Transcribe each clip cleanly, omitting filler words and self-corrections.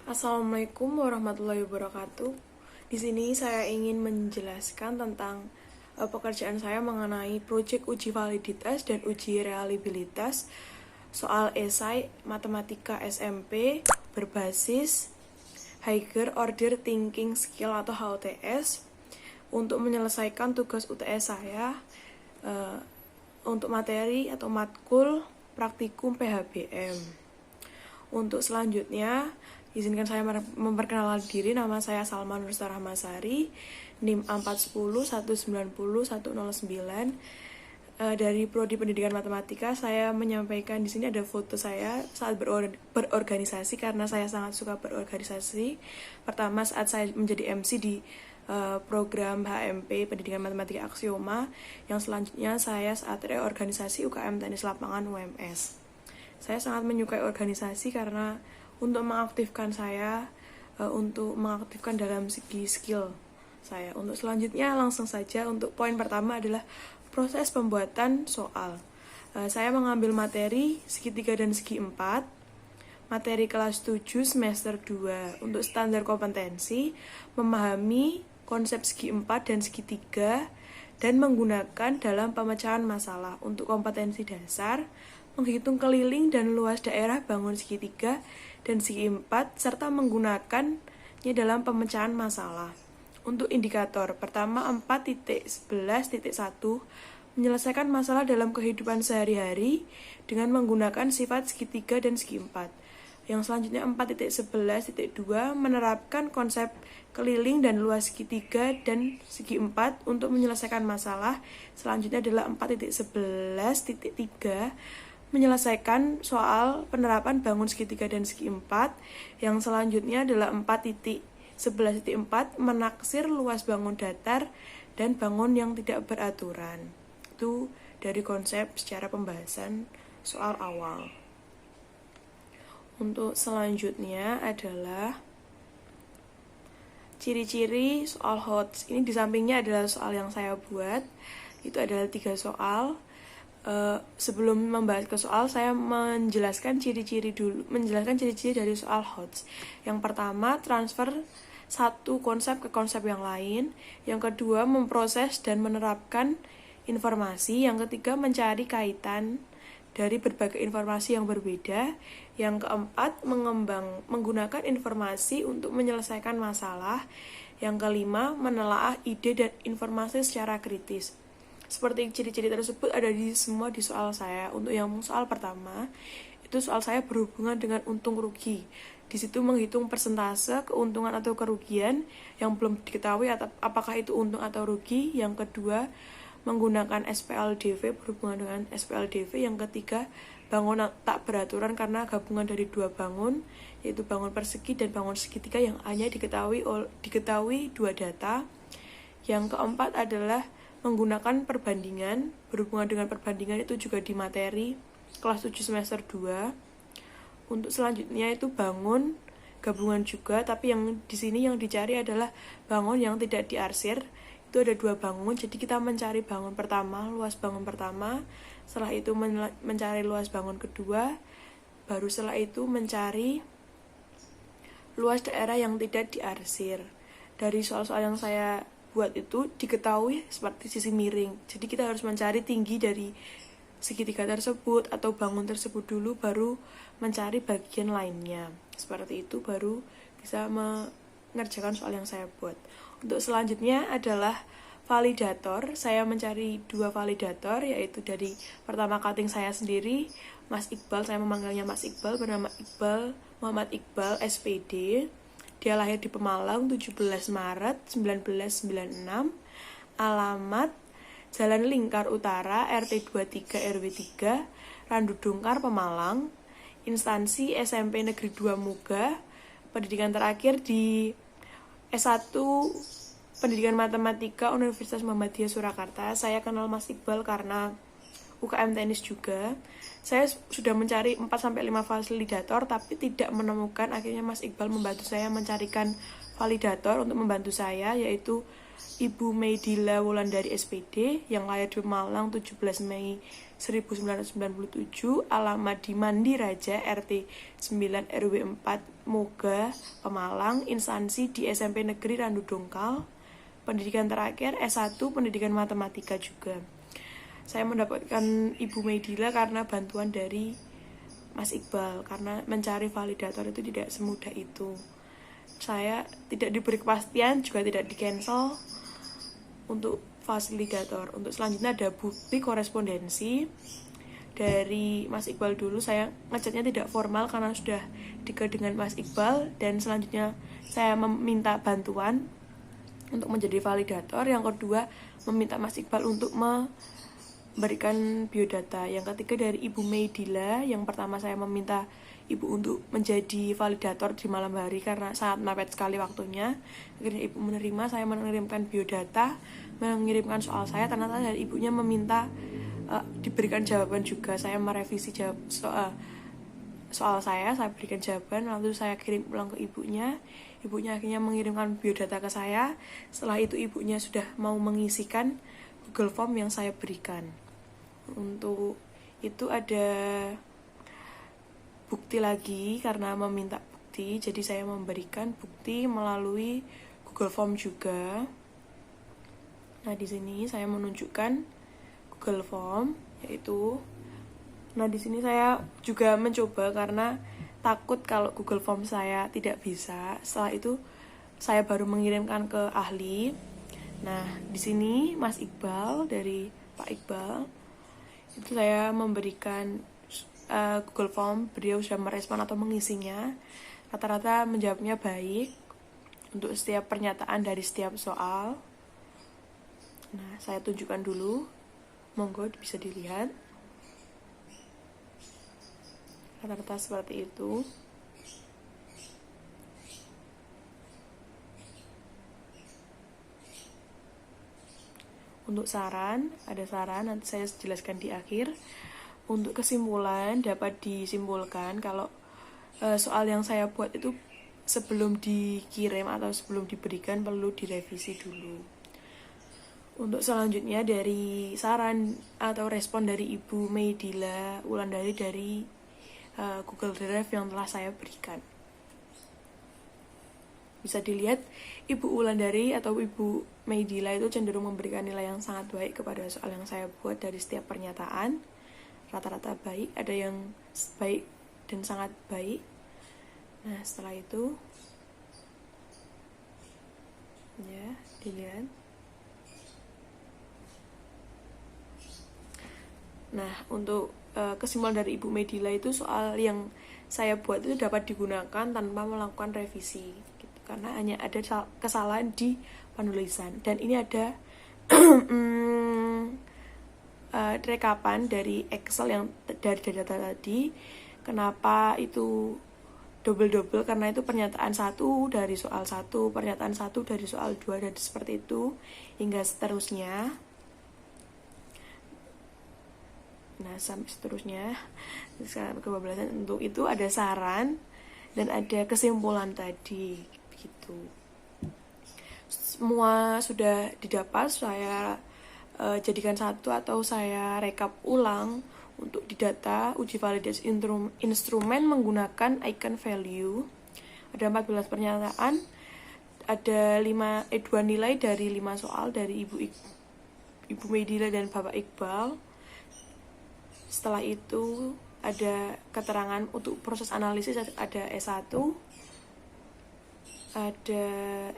Assalamualaikum warahmatullahi wabarakatuh. Di sini saya ingin menjelaskan tentang pekerjaan saya mengenai proyek uji validitas dan uji reliabilitas soal esai matematika SMP berbasis Higher Order Thinking Skill atau HOTS untuk menyelesaikan tugas UTS saya untuk materi atau matkul praktikum PHBM. Untuk selanjutnya, izinkan saya memperkenalkan diri. Nama saya Salma Nurista Rahmasari, NIM 410190109. Dari Prodi Pendidikan Matematika. Saya menyampaikan di sini ada foto saya saat berorganisasi karena saya sangat suka berorganisasi. Pertama saat saya menjadi MC di program HMP Pendidikan Matematika Aksioma, yang selanjutnya saya saat reorganisasi UKM Teknis Lapangan UMS. Saya sangat menyukai organisasi karena untuk mengaktifkan saya, untuk mengaktifkan dalam segi skill saya. Untuk selanjutnya langsung saja untuk poin pertama adalah proses pembuatan soal. Saya mengambil materi segi 3 dan segi 4, materi kelas 7 semester 2 untuk standar kompetensi, memahami konsep segi 4 dan segi 3, dan menggunakan dalam pemecahan masalah untuk kompetensi dasar, menghitung keliling dan luas daerah bangun segi 3 dan segi 4, serta menggunakannya dalam pemecahan masalah. Untuk indikator, pertama 4.11.1, menyelesaikan masalah dalam kehidupan sehari-hari dengan menggunakan sifat segi 3 dan segi 4. Yang selanjutnya 4.11.2, menerapkan konsep keliling dan luas segi 3 dan segi 4 untuk menyelesaikan masalah. Selanjutnya adalah 4.11.3, menyelesaikan soal penerapan bangun segitiga dan segi 4. Yang selanjutnya adalah 4.11.4, menaksir luas bangun datar dan bangun yang tidak beraturan. Itu dari konsep secara pembahasan soal awal. Untuk selanjutnya adalah ciri-ciri soal HOTS. Ini di sampingnya adalah soal yang saya buat. Itu adalah 3 soal. Sebelum membahas ke soal, saya menjelaskan ciri-ciri dari soal HOTS. Yang pertama, transfer satu konsep ke konsep yang lain. Yang kedua, memproses dan menerapkan informasi. Yang ketiga, mencari kaitan dari berbagai informasi yang berbeda. Yang keempat, menggunakan informasi untuk menyelesaikan masalah. Yang kelima, menelaah ide dan informasi secara kritis. Seperti ciri-ciri tersebut ada semua di soal saya. Untuk yang soal pertama, itu soal saya berhubungan dengan untung rugi. Di situ menghitung persentase keuntungan atau kerugian yang belum diketahui apakah itu untung atau rugi. Yang kedua, menggunakan SPLDV, berhubungan dengan SPLDV. Yang ketiga, bangun tak beraturan karena gabungan dari 2 bangun, yaitu bangun persegi dan bangun segitiga yang hanya diketahui 2 data. Yang keempat adalah menggunakan perbandingan. Berhubungan dengan perbandingan itu juga di materi kelas 7 semester 2. Untuk selanjutnya itu bangun gabungan juga, tapi yang di sini yang dicari adalah bangun yang tidak diarsir. Itu ada 2 bangun, jadi kita mencari bangun pertama, luas bangun pertama. Setelah itu mencari luas bangun kedua. Baru setelah itu mencari luas daerah yang tidak diarsir. Dari soal-soal yang saya buat itu diketahui seperti sisi miring. Jadi kita harus mencari tinggi dari segitiga tersebut atau bangun tersebut dulu, baru mencari bagian lainnya. Seperti itu baru bisa mengerjakan soal yang saya buat. Untuk selanjutnya adalah validator. Saya mencari 2 validator, yaitu dari pertama cutting saya sendiri, Mas Iqbal. Saya memanggilnya Mas Iqbal, bernama Iqbal Muhammad Iqbal SPD. Dia lahir di Pemalang 17 Maret 1996. Alamat Jalan Lingkar Utara, RT 23 RW 3, Randu Dungkar, Pemalang. Instansi SMP Negeri 2 Muga. Pendidikan terakhir di S1 Pendidikan Matematika Universitas Muhammadiyah Surakarta. Saya kenal Mas Iqbal karena UKM tenis juga. Saya sudah mencari 4-5 validator tapi tidak menemukan. Akhirnya Mas Iqbal membantu saya mencarikan validator untuk membantu saya, yaitu Ibu Meidila Wulandari SPD yang lahir di Malang 17 Mei 1997, alamat di Mandi Raja, RT 9 RW 4 Moga, Pemalang, instansi di SMP Negeri Randu Dongkal. Pendidikan terakhir S1 Pendidikan Matematika juga. Saya mendapatkan Ibu Medila karena bantuan dari Mas Iqbal, karena mencari validator itu tidak semudah itu. Saya tidak diberi kepastian, juga tidak di-cancel untuk fasilitator. Untuk selanjutnya ada bukti korespondensi dari Mas Iqbal dulu. Saya ngechatnya tidak formal karena sudah dekat dengan Mas Iqbal, dan selanjutnya saya meminta bantuan untuk menjadi validator. Yang kedua, meminta Mas Iqbal untuk memberikan biodata. Yang ketiga dari Ibu Medila. Yang pertama saya meminta Ibu untuk menjadi validator di malam hari karena sangat mepet sekali waktunya. Akhirnya Ibu menerima, saya mengirimkan biodata, mengirimkan soal saya. Ternyata dari Ibunya meminta diberikan jawaban juga. Saya merevisi soal saya berikan jawaban, lalu saya kirim ulang ke Ibunya. Ibunya akhirnya mengirimkan biodata ke saya. Setelah itu Ibunya sudah mau mengisikan Google Form yang saya berikan. Untuk itu ada bukti lagi karena meminta bukti, jadi saya memberikan bukti melalui Google Form juga. Nah, di sini saya menunjukkan Google Form yaitu. Nah, di sini saya juga mencoba karena takut kalau Google Form saya tidak bisa. Setelah itu saya baru mengirimkan ke ahli. Nah, di sini Mas Iqbal dari Pak Iqbal itu saya memberikan Google Form, beliau sudah merespon atau mengisinya. Rata-rata menjawabnya baik untuk setiap pernyataan dari setiap soal. Nah, saya tunjukkan dulu. Monggo bisa dilihat. Rata-rata seperti itu. Untuk saran, ada saran, nanti saya jelaskan di akhir. Untuk kesimpulan, dapat disimpulkan kalau soal yang saya buat itu sebelum dikirim atau sebelum diberikan perlu direvisi dulu. Untuk selanjutnya dari saran atau respon dari Ibu Medila Wulandari dari Google Drive yang telah saya berikan. Bisa dilihat Ibu Wulandari atau Ibu Medila itu cenderung memberikan nilai yang sangat baik kepada soal yang saya buat dari setiap pernyataan. Rata-rata baik, ada yang baik dan sangat baik. Nah, setelah itu ya, dilihat. Nah, untuk kesimpulan dari Ibu Medila itu soal yang saya buat itu dapat digunakan tanpa melakukan revisi gitu, karena hanya ada kesalahan di penulisan. Dan ini ada rekapan dari Excel yang dari data tadi. Kenapa itu double-double? Karena itu pernyataan 1 dari soal 1, pernyataan 1 dari soal 2, dan seperti itu hingga seterusnya. Nah, sampai seterusnya. Sekarang kebablasan. Untuk itu ada saran dan ada kesimpulan tadi begitu. Semua sudah didapat, saya jadikan satu atau saya rekap ulang untuk didata uji validasi instrumen menggunakan icon value. Ada 14 pernyataan, ada 2 nilai dari 5 soal dari Ibu Medila dan Bapak Iqbal. Setelah itu ada keterangan untuk proses analisis, ada S1, ada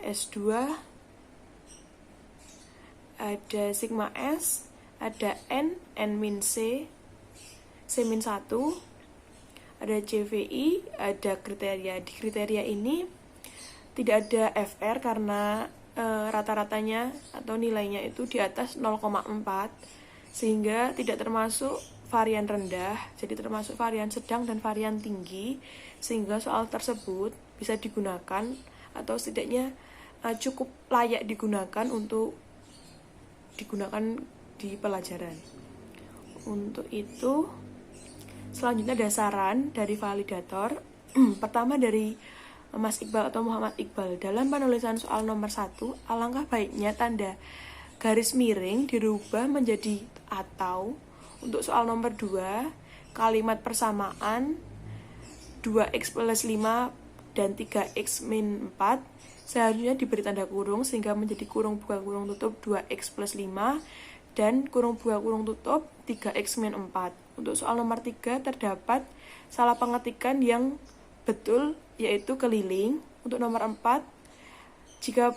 S2, ada sigma S, ada N-C, C-1, ada CVI, ada kriteria. Di kriteria ini tidak ada FR karena rata-ratanya atau nilainya itu di atas 0,4, sehingga tidak termasuk varian rendah, jadi termasuk varian sedang dan varian tinggi, sehingga soal tersebut bisa digunakan atau setidaknya cukup layak digunakan untuk digunakan di pelajaran. Untuk itu selanjutnya ada saran dari validator. Pertama dari Mas Iqbal atau Muhammad Iqbal. Dalam penulisan soal nomor 1, alangkah baiknya tanda garis miring dirubah menjadi atau. Untuk soal nomor 2, kalimat persamaan 2x plus 5 dan 3x min 4 seharusnya diberi tanda kurung sehingga menjadi kurung buka kurung tutup 2x plus 5 dan kurung buka kurung tutup 3x min 4. Untuk soal nomor 3 terdapat salah pengetikan yang betul, yaitu keliling. Untuk nomor 4, jika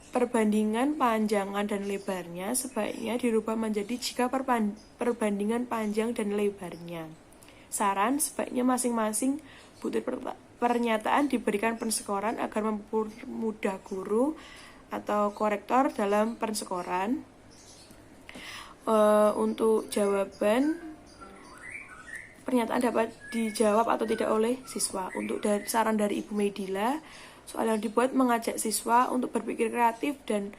perbandingan panjangan dan lebarnya sebaiknya dirubah menjadi jika perbandingan panjang dan lebarnya. Saran, sebaiknya masing-masing butir pernyataan diberikan penskoran agar mempermudah guru atau korektor dalam penskoran. Untuk jawaban, pernyataan dapat dijawab atau tidak oleh siswa. Untuk saran dari Ibu Medila, soal yang dibuat mengajak siswa untuk berpikir kreatif dan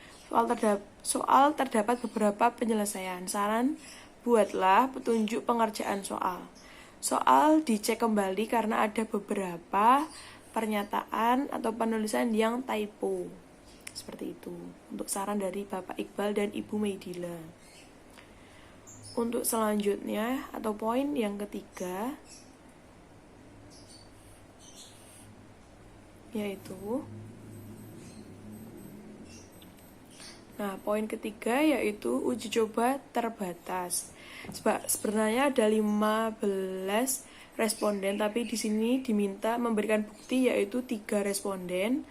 soal terdapat beberapa penyelesaian. Saran, buatlah petunjuk pengerjaan soal. Soal dicek kembali karena ada beberapa pernyataan atau penulisan yang typo. Seperti itu. Untuk saran dari Bapak Iqbal dan Ibu Medila. Untuk selanjutnya atau poin yang ketiga, yaitu poin ketiga yaitu uji coba terbatas. Sebenarnya ada 15 responden, tapi di sini diminta memberikan bukti yaitu 3 responden.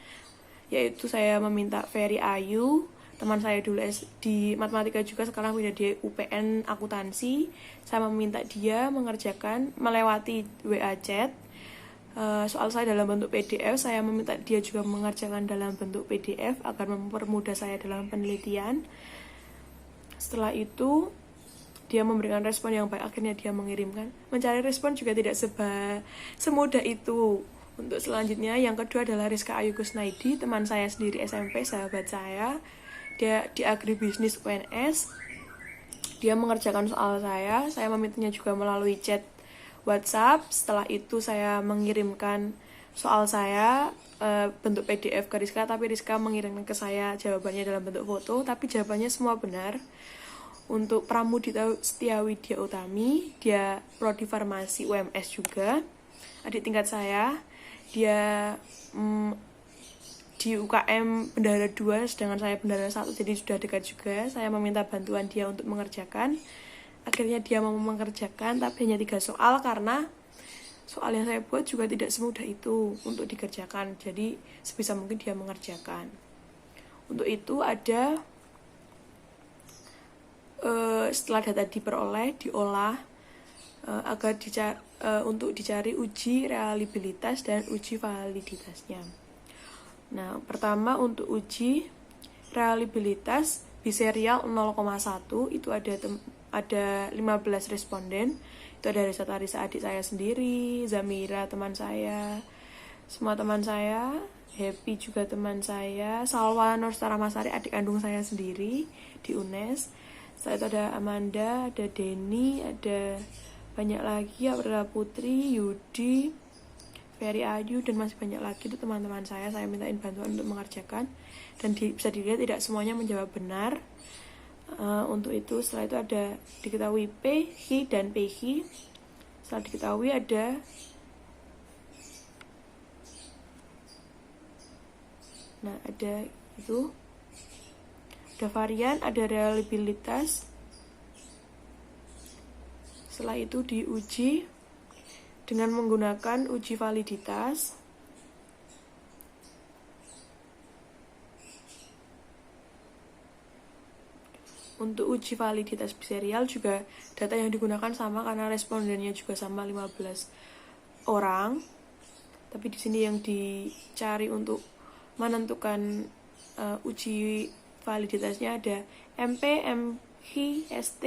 Yaitu saya meminta Ferry Ayu, teman saya dulu di matematika juga, sekarang pindah di UPN akuntansi. Saya meminta dia mengerjakan melewati WA chat soal saya dalam bentuk PDF. Saya meminta dia juga mengerjakan dalam bentuk PDF agar mempermudah saya dalam penelitian. Setelah itu dia memberikan respon yang baik, akhirnya dia mengirimkan. Mencari respon juga tidak semudah itu. Untuk selanjutnya, yang kedua adalah Rizka Ayu Kusnaidi, teman saya sendiri SMP, sahabat saya. Dia di agribisnis UNS. Dia mengerjakan soal saya memintanya juga melalui chat WhatsApp. Setelah itu saya mengirimkan soal saya bentuk PDF ke Rizka, tapi Rizka mengirimkan ke saya jawabannya dalam bentuk foto, tapi jawabannya semua benar. Untuk Pramudita Setiawidya Utami, dia prodi farmasi UMS juga, adik tingkat saya. Dia di UKM Bendahara 2, sedangkan saya Bendahara 1, jadi sudah dekat juga. Saya meminta bantuan dia untuk mengerjakan. Akhirnya dia mau mengerjakan, tapi hanya 3 soal karena soal yang saya buat juga tidak semudah itu untuk dikerjakan. Jadi sebisa mungkin dia mengerjakan. Untuk itu ada setelah data diperoleh, diolah agar untuk dicari uji reliabilitas dan uji validitasnya. Nah, pertama untuk uji reliabilitas biserial 0,1 itu ada 15 responden. Itu ada Risa adik saya sendiri, Zamira teman saya, semua teman saya, Happy juga teman saya, Salwa Nurstara Masari adik kandung saya sendiri di UNES. Setelah itu ada Amanda, ada Denny, ada banyak lagi, Aurela Putri, Yudi, Ferry Ayu, dan masih banyak lagi. Itu teman-teman saya mintain bantuan untuk mengerjakan. Dan bisa dilihat tidak semuanya menjawab benar. Untuk itu setelah itu ada diketahui P, H, dan PH. Setelah diketahui ada itu ada varian, ada reliabilitas. Setelah itu diuji dengan menggunakan uji validitas. Untuk uji validitas biserial juga data yang digunakan sama karena respondennya juga sama 15 orang. Tapi di sini yang dicari untuk menentukan uji validitasnya ada MP, MH, ST,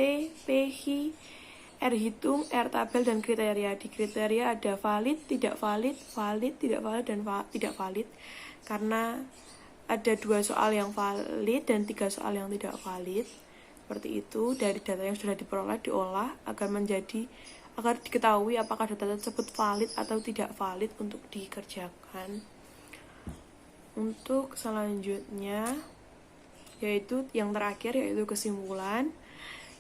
PH, R hitung, R tabel, dan kriteria. Di kriteria ada valid, tidak valid, valid, tidak valid, dan tidak valid. Karena ada 2 soal yang valid dan 3 soal yang tidak valid. Seperti itu, dari data yang sudah diperoleh diolah agar diketahui apakah data tersebut valid atau tidak valid untuk dikerjakan. Untuk selanjutnya, yaitu yang terakhir, yaitu kesimpulan.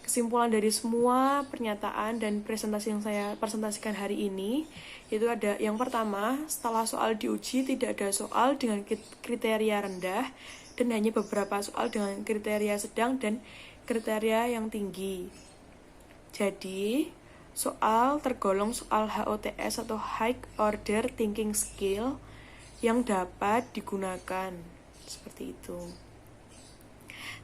kesimpulan dari semua pernyataan dan presentasi yang saya presentasikan hari ini, itu ada yang pertama, setelah soal diuji tidak ada soal dengan kriteria rendah dan hanya beberapa soal dengan kriteria sedang dan kriteria yang tinggi. Jadi, soal tergolong soal HOTS atau High Order Thinking Skill yang dapat digunakan. Seperti itu.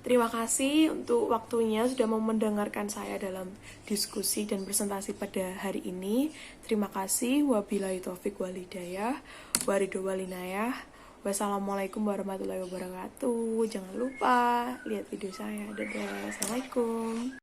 Terima kasih untuk waktunya sudah mau mendengarkan saya dalam diskusi dan presentasi pada hari ini. Terima kasih. Wabillahi taufik wal hidayah. Waridho walinayah. Wassalamualaikum warahmatullahi wabarakatuh. Jangan lupa lihat video saya. Dadah. Assalamualaikum.